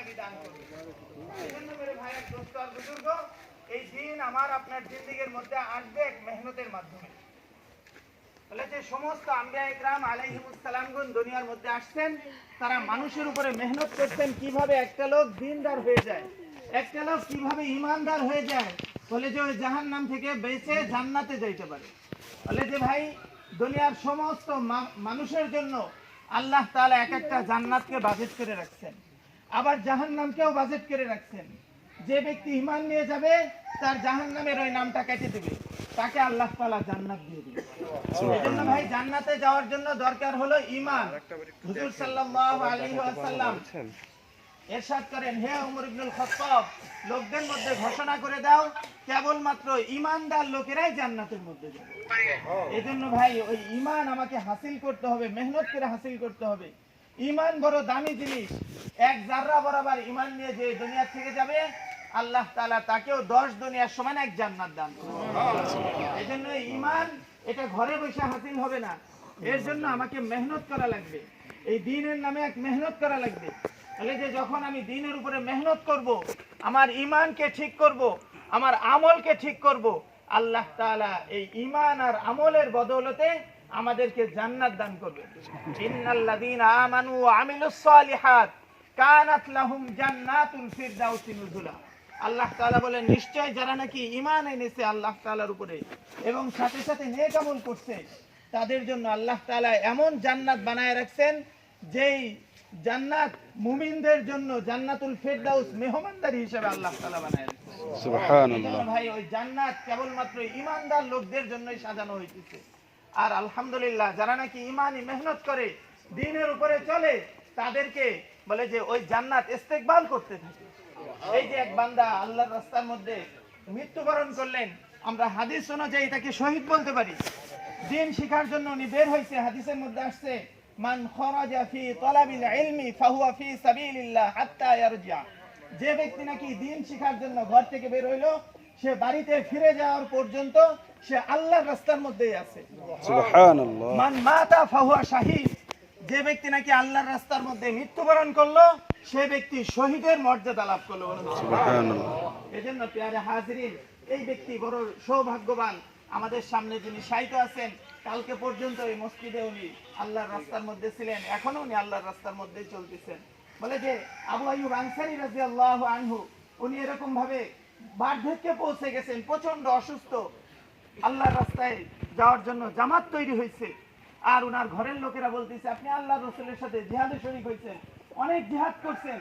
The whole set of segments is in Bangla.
কামিয়াবি দান করবে। এই জন্য মেরে ভাই এক দোস্ত আর বুজুর্গ, এই দিন আমার আপনার জিন্দেগির মধ্যে আসবে এক মেহনতের মাধ্যমে। বলে যে সমস্ত আম্বিয়া ইকরাম আলাইহিমুস সালামগণ দুনিয়ার মধ্যে আসছেন, তারা মানুষের উপরে মেহনত করতেন কিভাবে একটা লোক দিনদার হয়ে যায়, একটা লোক কিভাবে ইমানদার হয়ে যায়, বলে যে ওই জাহান্নাম থেকে বেঁচে জান্নাতে যাইতে পারে। বলে যে ভাই দুনিয়ার সমস্ত মানুষের জন্য আল্লাহ তাআলা এক একটা জান্নাতকে বাজেট করে রাখছেন, আবার জাহান্নামকেও বাজেট করে রাখছেন। যে ব্যক্তি ঈমান নিয়ে যাবে তার জাহান্নামের ওই নামটা কেটে দেবে, তাকে আল্লাহ তাআলা জান্নাত দিয়ে দিবে। এজন্য ভাই জান্নাতে যাওয়ার জন্য দরকার হলো ঈমান। হুজুর সাল্লাল্লাহু আলাইহি ওয়াসাল্লাম ইরশাদ করেন, হে ওমর ইবনুল খাত্তাব, লোকদের মধ্যে ঘোষণা করে দাও কেবলমাত্র ঈমানদার লোকেরাই জান্নাতের মধ্যে যাবে। এজন্য ভাই ওই ঈমান আমাকে হাসিল করতে হবে, মেহনত করে হাসিল করতে হবে। ঈমান বড় দামি জিনিস। এক জাররা বরাবর ঈমান নিয়ে যে দুনিয়া থেকে যাবে, আল্লাহ তাআলা তাকেও 10 দুনিয়ার সমান এক জান্নাত দান করবে। এজন্য ঈমান এটা ঘরে বসে হাসিল হবে না, এর জন্য আমাকে মেহনত করা লাগবে। এই দ্বীনের নামে এক মেহনত করা লাগবে। তাহলে যে যখন আমি দ্বীনের উপরে মেহনত করব, আমার ঈমানকে ঠিক করব, আমার আমলকে ঠিক করব, আল্লাহ তাআলা এই ঈমান আর আমলের বদৌলতে আমাদেরকে জান্নাত দান করবে। ইন্নাল্লাযীনা আমানু ওয়া আমিলুস সালিহাত কানাত লাহুম জান্নাতুল ফিরদাউসি নুজুলা। আল্লাহ তাআলা বলেন, নিশ্চয় যারা নাকি ঈমান এনেছে আল্লাহ তাআলার উপরে এবং সাথে সাথে নেক আমল করছে, তাদের জন্য আল্লাহ তাআলা এমন জান্নাত বানায় রাখছেন, যেই জান্নাত মুমিনদের জন্য জান্নাতুল ফিরদাউস মেহমানদারি হিসেবে আল্লাহ তাআলা বানায় রাখছেন। সুবহানাল্লাহ। ভাই ওই জান্নাত কেবলমাত্র ঈমানদার লোকদের জন্যই সাজানো হয়েছে। আর আলহামদুলিল্লাহ যারা নাকি ঈমানি মেহনত করে দ্বীনের উপরে চলে, তাদেরকে বলে যে ওই জান্নাত ইস্তেকবাল করতে থাকে। এই যে এক বান্দা আল্লাহর রাস্তার মধ্যে মৃত্যুবরণ করলেন, আমরা হাদিস অনুযায়ী তাকে শহীদ বলতে পারি। দ্বীন শিখার জন্য উনি বের হয়েছে। হাদিসের মধ্যে আসছে, মান খরাজা ফি তালাবিল ইলমি ফাহুয়া ফি সাবিলিল্লাহ হাত্তা ইয়ারজিআ। যে ব্যক্তি নাকি দ্বীন শিখার জন্য ঘর থেকে বের হইলো, সে বাড়িতে ফিরে যাওয়ার পর্যন্ত সে আল্লাহর রাস্তার মধ্যেই আছে। সুবহানাল্লাহ। মান মাতা ফাহুয়া শাহীদ। যে ব্যক্তি নাকি আল্লাহর রাস্তার মধ্যে মৃত্যুবরণ করলো, সে ব্যক্তি শহীদের মর্যাদা লাভ করলো। সুবহানাল্লাহ। এজন্য প্রিয় হাজিরিন, এই ব্যক্তি বড় সৌভাগ্যবান। আমাদের সামনে যিনি শায়িত আছেন, কালকে পর্যন্ত এই মসজিদে উনি আল্লাহর রাস্তার মধ্যে ছিলেন, এখনো উনি আল্লাহর রাস্তার মধ্যেই চলতেছেন। বলে যে আবু আইয়ুব আনসারী রাদিয়াল্লাহু আনহু, উনি এরকম ভাবে বার্ধক্যে পৌঁছে গেছেন, প্রচন্ড অসুস্থ, আল্লাহর রাস্তায় যাওয়ার জন্য জামাত তৈরি হয়েছে। আর উনার ঘরের লোকেরা বলতেছে, আপনি আল্লাহর রাসূলের সাথে জিহাদে শরীক হয়েছেন, অনেক জিহাদ করছেন,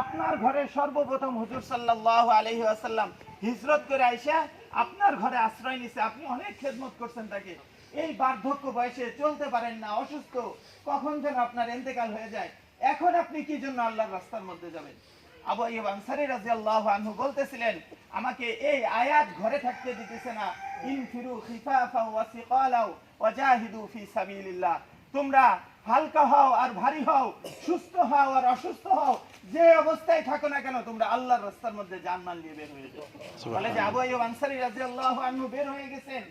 আপনার ঘরে সর্বপ্রথম হুজুর সাল্লাল্লাহু আলাইহি ওয়াসাল্লাম হিজরত করে আইসা আপনার ঘরে আশ্রয় নিছে, আপনি অনেক খেদমত করছেন তাকে। এই বার্ধক্য বয়সে চলতে পারেন না, অসুস্থ, কখন যেন আপনার ইন্তেকাল হয়ে যায়, এখন আপনি কি জন্য আল্লাহর রাস্তার মধ্যে যাবেন? আবু আইয়ুব আনসারী রাদিয়াল্লাহু আনহু বলতেছিলেন, আমাকে এই আয়াত ঘরে থাকতে দিতেছে না, ইনফিরু খিফাফা ওয়া সিকালা ওয়া জাহিদু ফি সাবিলিল্লাহ। তোমরা হালকা হও আর ভারী হও, সুস্থ হও আর অসুস্থ হও, যে অবস্থায় থাকো না কেন, তোমরা আল্লাহর রাস্তার মধ্যে জানমাল নিয়ে বের হয়ে যাও। বলে যে আবু আইয়ুব আনসারী রাদিয়াল্লাহু আনহু বের হয়ে গেছেন,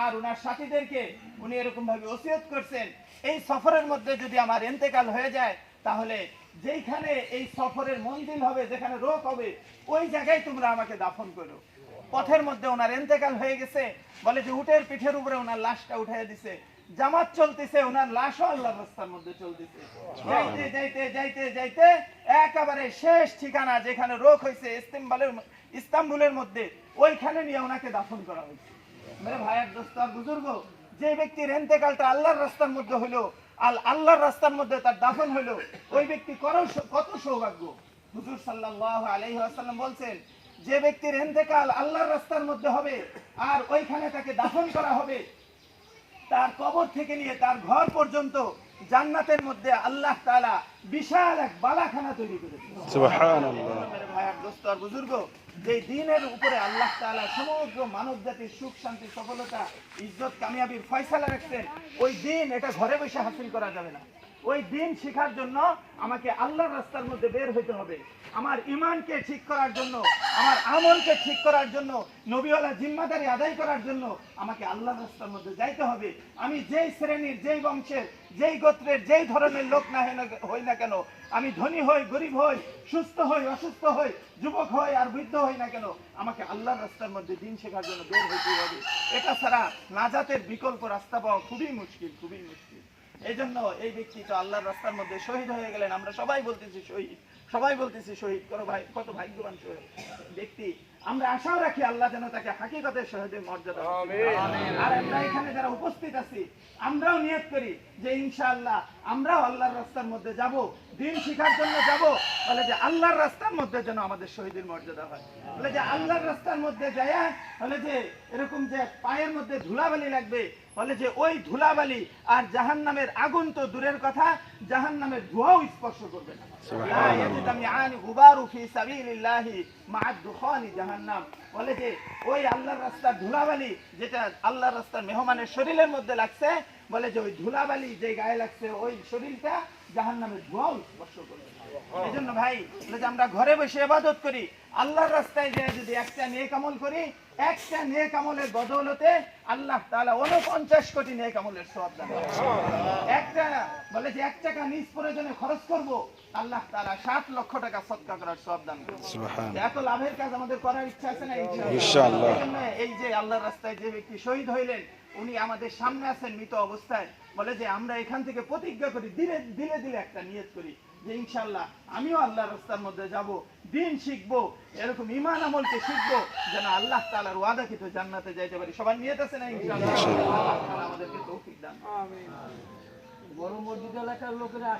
আর ওনার সাথীদেরকে উনি এরকম ভাবে ওসিয়ত করছেন, এই সফরের মধ্যে যদি আমার ইন্তেকাল হয়ে যায়, তাহলে যেখানে এই সফরের মঞ্জিল হবে, যেখানে রোক হবে, ওই জায়গায় তোমরা আমাকে দাফন করো। পথের মধ্যে ওনার ইন্তেকাল হয়ে গেছে। বলে যে উটের পিঠের উপরে ওনার লাশটা উঠাইয়া দিছে, জামাত চলতেছে, ওনার লাশও আল্লাহর রাস্তার মধ্যে চলতেছে। যাইতে যাইতে যাইতে যাইতে একেবারে শেষ ঠিকানা যেখানে রোক হয়েছে ইস্তাম্বুলের মধ্যে, ওইখানে নিয়ে ওনাকে দাফন করা হয়েছে। মেরে ভাইয়ের দোস্ত আর বুজুর্গ, যে ব্যক্তির ইন্তেকালটা আল্লাহর রাস্তার মধ্যে হইলো, আল্লাহর রাস্তার মধ্যে তার দাফন হইলো, ওই ব্যক্তি কত সৌভাগ্য। হুজুর সাল্লাল্লাহু আলাইহি ওয়াসাল্লাম বলছেন, যে ব্যক্তির ইন্তেকাল আল্লাহর রাস্তার মধ্যে হবে আর ওইখানে তাকে দাফন করা হবে, তার কবর থেকে নিয়ে তার ঘর পর্যন্ত জান্নাতের মধ্যে আল্লাহ তাআলা বিশাল এক বালাখানা তৈরি করেছেন। সুবহানাল্লাহ। মেরে ভাইয়ের দোস্ত আর বুজুর্গ, যে দ্বীনের উপরে আল্লাহ তাআলা সমগ্র মানব জাতির সুখ শান্তি সফলতা ইজ্জত কামিয়াবির ফয়সালা রাখছেন, ওই দ্বীন এটা ঘরে বসে হাসিল করা যাবে না। ওই দিন শেখার জন্য আমাকে আল্লাহর রাস্তার মধ্যে বের হইতে হবে। আমার ঈমানকে ঠিক করার জন্য, আমার আমলকে ঠিক করার জন্য, নবীওয়ালা জিম্মাদারি আদায় করার জন্য আমাকে আল্লাহর রাস্তার মধ্যে যাইতে হবে। আমি যেই শ্রেণীর, যেই বংশের, যেই গোত্রের, যেই ধরনের লোক না হই না কেন, আমি ধনী হই, গরিব হই, সুস্থ হই, অসুস্থ হই, যুবক হই আর বৃদ্ধ হই না কেন, আমাকে আল্লাহর রাস্তার মধ্যে দিন শেখার জন্য বের হইতেই হবে। এটা ছাড়া নাজাতের বিকল্প রাস্তা পাওয়া খুবই মুশকিল, খুবই মুশকিল। এই জন্য এই ব্যক্তি তো আল্লাহর রাস্তার মধ্যে শহীদ হয়ে গেলেন। আমরা সবাই বলতেছি শহীদ, সবাই বলতেছি শহীদ। কত ভাগ্যবান শহীদ ব্যক্তি। আমরা আশাও রাখি আল্লাহ যেন তাকে হাকিকতের শহীদের মর্যাদা দেন। আর আমরা এখানে যারা উপস্থিত আছি, আমরাও নিয়ত করি যে ইনশাআল্লাহ আমরাও আল্লাহর রাস্তার মধ্যে যাব, দিন শিখার জন্য যাব, বলে যে আল্লাহর রাস্তার মধ্যে যেন আমাদের শহীদের মর্যাদা হয়। বলে যে আল্লাহর রাস্তার মধ্যে যায়, বলে যে এরকম যে পায়ের মধ্যে ধুলাবালি লাগবে, বলে যে ওই ধুলাবালি আর জাহান্নামের আগুন তো দূরের কথা, জাহান্নামের ধোঁয়াও স্পর্শ করবে না। বলে যে ওই আল্লাহর রাস্তার ধুলাবালি যেটা আল্লাহর রাস্তার মেহমানের শরীরের মধ্যে লাগছে, বলে যে ওই ধুলাবালি যে গায়ে লাগছে ওই শরীরটা জাহান্নামের ধোঁয়াও স্পর্শ করবে। এই জন্য ভাই, আমরা ঘরে বসে ইবাদত করি, আল্লাহর রাস্তায় যে যদি একটা নেক আমল করি, একটা নেক আমলের বদৌলতে আল্লাহ তাআলা 49 কোটি নেক আমলের সওয়াব দান করেন। একটা বলে যে 1 টাকা নিজ প্রয়োজনে খরচ করব, আল্লাহ তাআলা 7 লক্ষ টাকা সদকা করার সওয়াব দান করেন। সুবহানাল্লাহ। এত লাভের কাজ আমাদের করার ইচ্ছা আছে না ইনশাআল্লাহ। এই যে আল্লাহর রাস্তায় যে ব্যক্তি শহীদ হইলেন, উনি আমাদের সামনে আছেন মৃত অবস্থায়। বলে যে আমরা এখান থেকে প্রতিজ্ঞা করি, দিলে দিলে একটা নিয়ত করি যে ইনশাআল্লাহ আমিও আল্লাহর রাস্তার মধ্যে যাব, দিন শিখবো, এরকম ঈমান আমলকে শিখবো, যেন আল্লাহ তাআলার ওয়াদাকৃত জান্নাতে যাইতে পারি। সবাই নিয়ত আছে না ইনশাআল্লাহ? আল্লাহ তাআলা আমাদেরকে তৌফিক দান। আমিন। বড় মসজিদ এলাকার লোকেরা